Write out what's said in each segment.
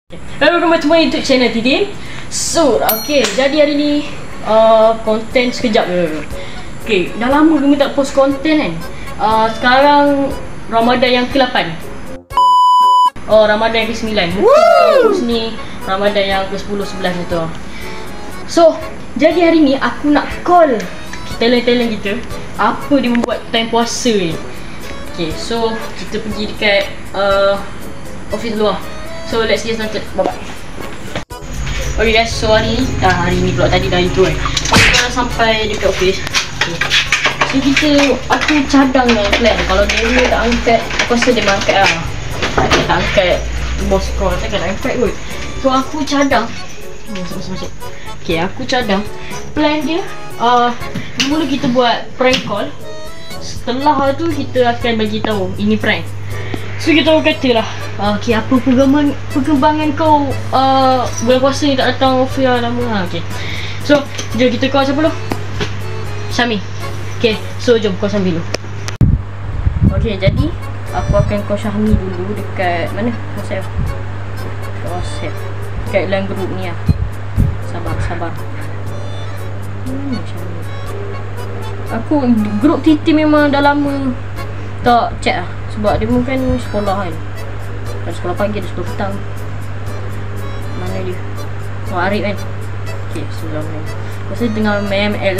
Welcome back to my YouTube channel Titin. So, jadi hari ni konten sekejap je. Dah lama kami tak post konten kan. Sekarang Ramadan yang ke-8. Ramadan yang ke-9. Post ni Ramadan yang ke-10, 11 tu. So, jadi hari ni aku nak call talent-talent kita apa dia membuat time puasa ni. So kita pergi dekat office luar. So let's get started. Bye-bye. Okay guys, so hari ni pula tadi dah itu kan. Kita dah sampai dekat office. So aku cadang dengan plan. Kalau dia tak angkat, aku rasa dia angkat lah. Dia tak angkat, bos call takkan angkat kot. So aku cadang. Masuk. Aku cadang plan dia. Mula kita buat prank call. Setelah tu kita akan bagi tahu ini prank. So kita orang kata lah, apa perkembangan kau bulan puasa ni tak datang Ofia lama. So jom kita call siapa dulu? Syami. So jom call Syami dulu. Jadi aku akan call Syami dulu dekat mana? WhatsApp. Dekat dalam group ni lah. Sabar. Syami. Aku grup Titi memang dah lama tak check lah. Sebab dia pun kan sekolah kan. Kalau sekolah pagi dia 10 petang. Mana dia? Arif kan? Sebelah main. Lepas tu tengah main ML.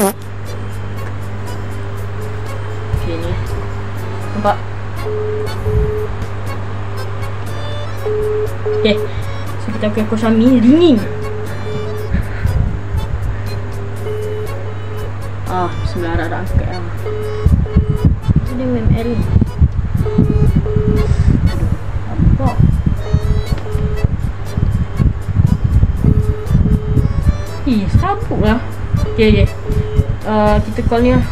Ni nampak? So kita akan call Syami. Ringing. Bismillah, harap angkat lah. Itu dia ML ni. Nampak? Serabut lah. Kita call ni lah.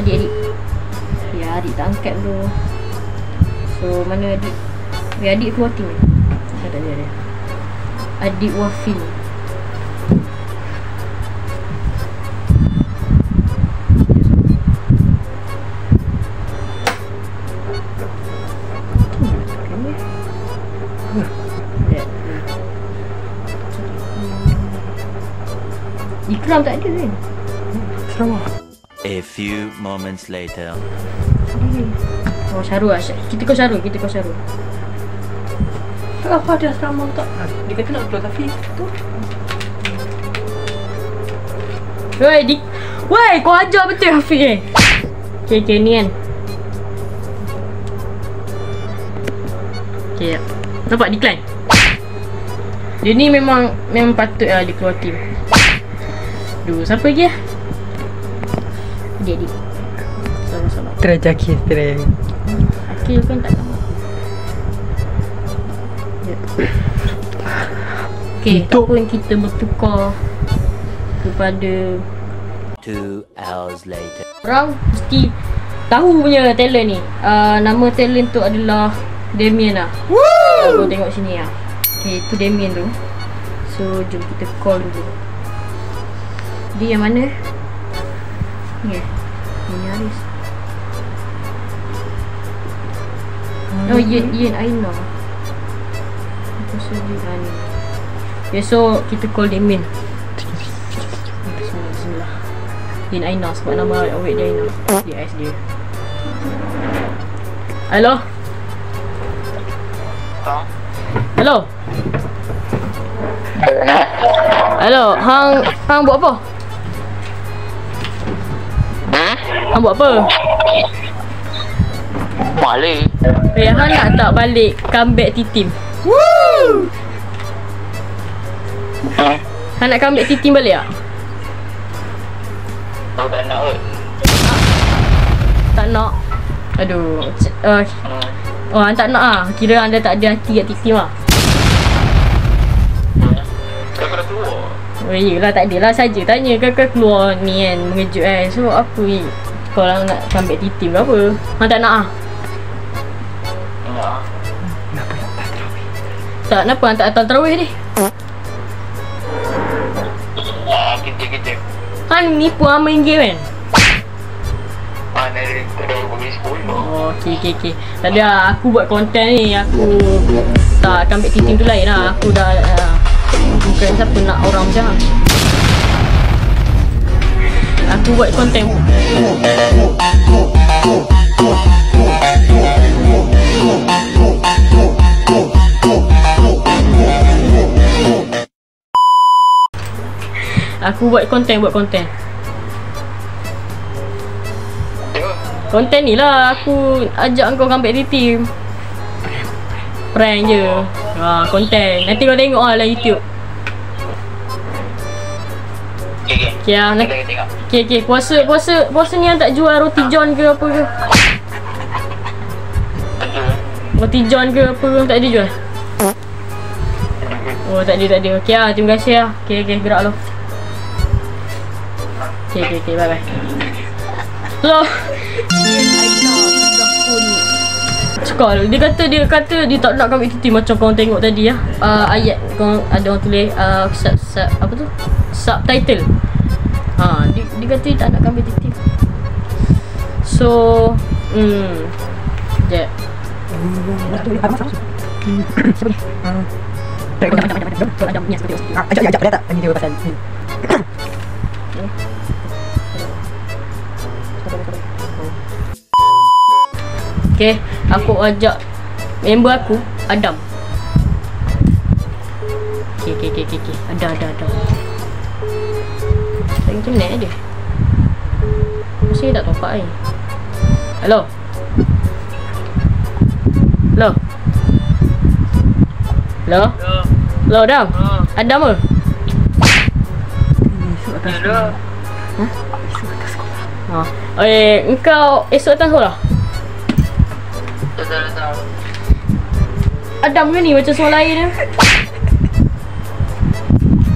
Adik. Adik tak angkat dulu. So mana adik? Adik keluar tim ni. Tak ada dia. Adik Wafin. Ikram tak ada kan? Sarawak. A few moments later. Syarul lah. Kita call Syarul. Apa ada asrama tak? Dia kata nak keluar kafe tu. Woi, kau ajar betul Hafiz ni kan. Nampak decline. Dia ni memang patut lah dia keluar tim. Siapa lagi lah? Adik. Sama-sama. Try Akil. Akil kan tak tahu. Tak pun kita bertukar kepada 2 hours later. Orang mesti tahu punya talent ni. Nama talent tu adalah Damien lah. Kau tengok sini lah. Itu Damien tu. So jom kita call dulu. Dia yang mana? Ni Haris. Yen Aina. Aku sedih kan. So kita call Damien. Bismillah. Yen Aina sebab nama awet dia Aina. Dia. Hello. Hang buat apa? Hang buat apa? Balik. Hang nak tak balik comeback T-Team? Hang nak comeback T-Team balik tak? Kau tak nak kot? Tak nak? Aduh. Hang tak nak lah. Kira anda tak ada hati kat T-Team lah. Kau dah keluar? Yelah, tak adalah saja tanya kakak keluar ni kan, mengejut kan. So apa ni? Kau orang nak comeback T-Team ke apa? Hang tak nak lah? Kenapa tak tarawih? Tak, kenapa hang tak datang tarawih ni? Kerja. Hang nipu hang main game kan? Mana dia pergi sekolah. Okey. Tak ada, aku buat konten ni. Aku Tak, kambing titim tu lain lah. Aku dah bukan siapa nak orang macam lah. Aku buat konten. Aku buat konten. Konten ni lah aku ajak kau kambing titim. Prank je. Konten. Nanti kau tengok lah YouTube. Okay, okay. Puasa ni yang tak jual roti john ke apa ke? Roti john ke apa ke tak ada jual? Oh, tak ada. Okay lah, terima kasih lah. Okay, gerak lo. Okay, bye. So, Cekal. Dia kata dia tak nak kambing titim macam korang tengok tadi lah. Ayat korang ada orang tulis apa tu? Subtitle. Dia kata dia tak nak kambing titim. So, jap. Ajak pada tak? Tanya dia pasal ni. Okay, aku ajak member aku, Adam. Okay. Ada. Tak internet dia. Masih tak top up ni. Hello, Adam. Adam ke? Esok atas sekolah. Esok atas sekolah. Engkau esok datang sekolah? Tak. Adam ke ni macam suara lain dia?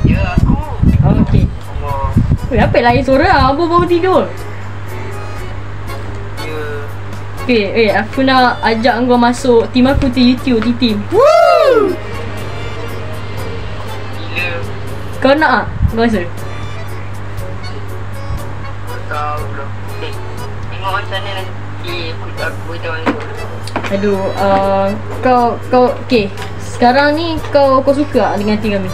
Ya, aku. Okay. Apa lain suara? Abang baru tidur. Ya. Aku nak ajak kau masuk team aku tu YouTube titim. Gila. Kau nak tak? Kau rasa? Tahu lah. Tengok macam mana nanti aku beritahu kau. Aduh, kau okay. Sekarang ni kau suka tak dengan team kami?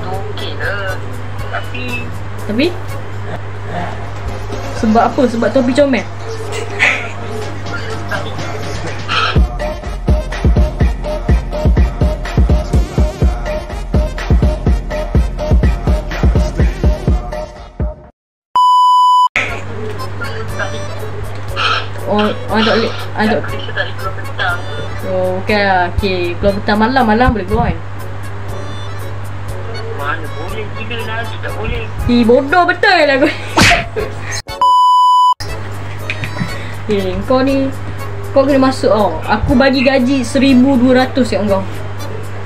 Okey lah. Tapi? Sebab apa? Sebab topi comel? Ada. Oh, okay lah. Okay, keluar petang malam boleh keluar kan? Mana boleh, gila lah, tak boleh. Bodoh betul lah kau. Kau ni kau kena masuk tau. Aku bagi gaji 1,200 kat kau.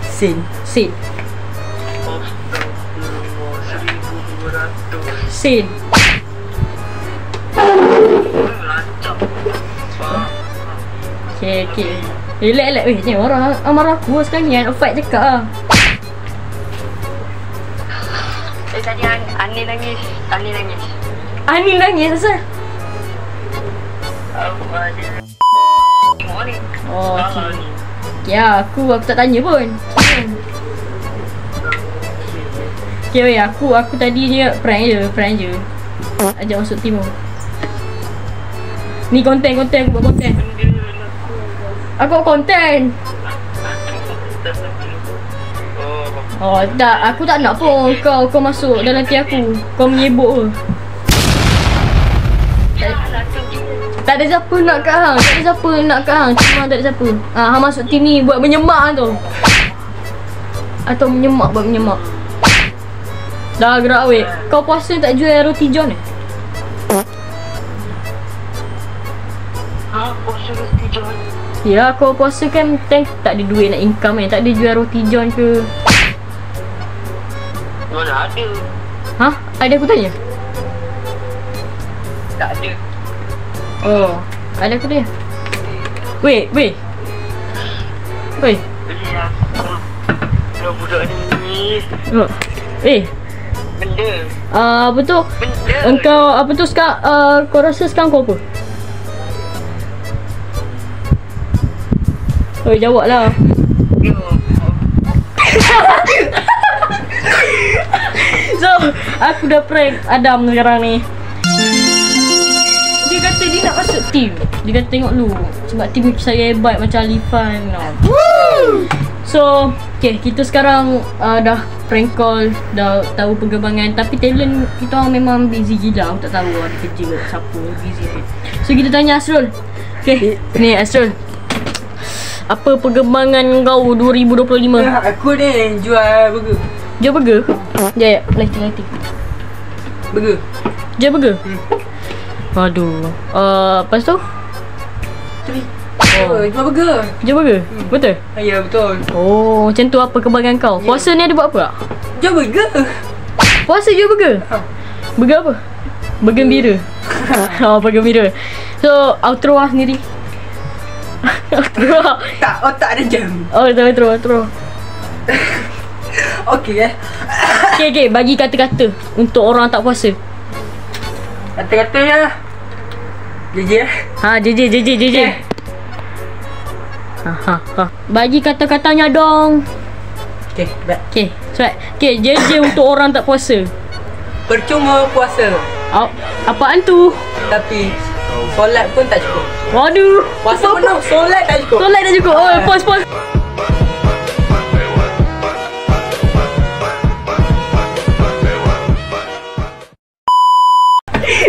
Sen. Astagfirullah, 1,200. Sen. Okay. Relax. Jangan marah aku sekarang ni. Fight cakap lah. Tadi Ani nangis. Ani nangis asal? Tengok ni. Oh, okay. Ya, aku tak tanya pun. Okay, aku tadi dia prank je. Ajak masuk timur. Ni konten, aku buat konten. Aku buat konten. Oh, tak, aku tak nak pun kau masuk dalam hati aku. Kau menyebuk ke? Tak ada siapa nak kat hang. Cuma tak ada siapa. Hang masuk team ni buat menyemak tu. Atau menyemak. Dah gerak weh. Kau puasa tak jual roti john ni? Puasa roti john. Ya, kau puasa kan tak ada duit nak income kan. Tak ada jual roti john ke? Mana ada? Ada aku tanya? Tak ada. Oh, ada aku tanya? Weh. Beli lah. Kalau budak ni. Benda. Apa tu? Benda. Engkau apa tu sekarang? Kau rasa sekarang kau apa? Oh, jawab lah. Yo. So, aku dah prank Adam sekarang ni. Dia kata dia nak masuk team. Dia kata tengok lu, sebab team saya hebat macam Alifan. So, okay, kita sekarang dah prank call, dah tahu perkembangan. Tapi talent kita orang memang busy gila. Aku tak tahu ada kerja ke siapa, busy. So, kita tanya Asrul. Okay, ni Asrul. Apa perkembangan kau 2025? Aku ni jual burger. Jual burger? Ya, lighting. Burger. Jual burger? Aduh. Lepas tu? Oh, jual burger. Jual burger? Betul? Ya, betul. Oh, macam tu apa kebanggaan kau? Puasa ni ada buat apa tak? Jual burger. Puasa jual burger? Burger apa? Burger gembira. Oh, burger gembira. So, outro lah sendiri. Outro lah. Tak ada jam. Oh, outro. Okey Okay, bagi kata-kata untuk orang tak puasa. Kata-katanya JJ. JJ. Ha. Bagi kata-katanya dong. Okey, baik. Okay, right. Okay, JJ untuk orang tak puasa. Percuma puasa. Apaan tu? Tapi solat pun tak cukup. Waduh. Puasa penuh, solat tak cukup. Solat dah cukup. Oh, pause.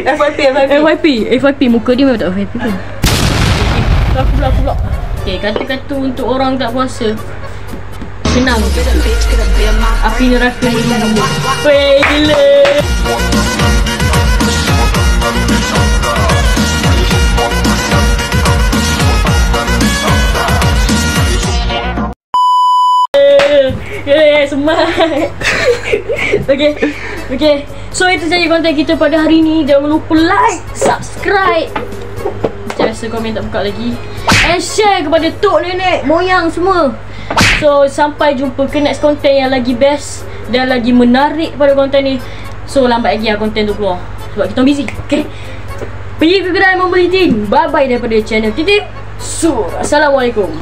FYP. Muka dia memang tak FYP pun. Aku pula. Okay, kata-kata untuk orang tak puasa. Senang. Api neraka menunggu. Weh, gila. Semangat. Okay. So itu saja konten kita pada hari ni. Jangan lupa like, subscribe. Macam biasa komen tak buka lagi. And share kepada tok, nenek, moyang semua. So sampai jumpa ke next konten yang lagi best dan lagi menarik pada konten ni. So lambat lagi lah konten tu keluar sebab kita busy. Okay, pergi ke kedai membeli tin. Bye bye daripada channel Titik Sur. Assalamualaikum.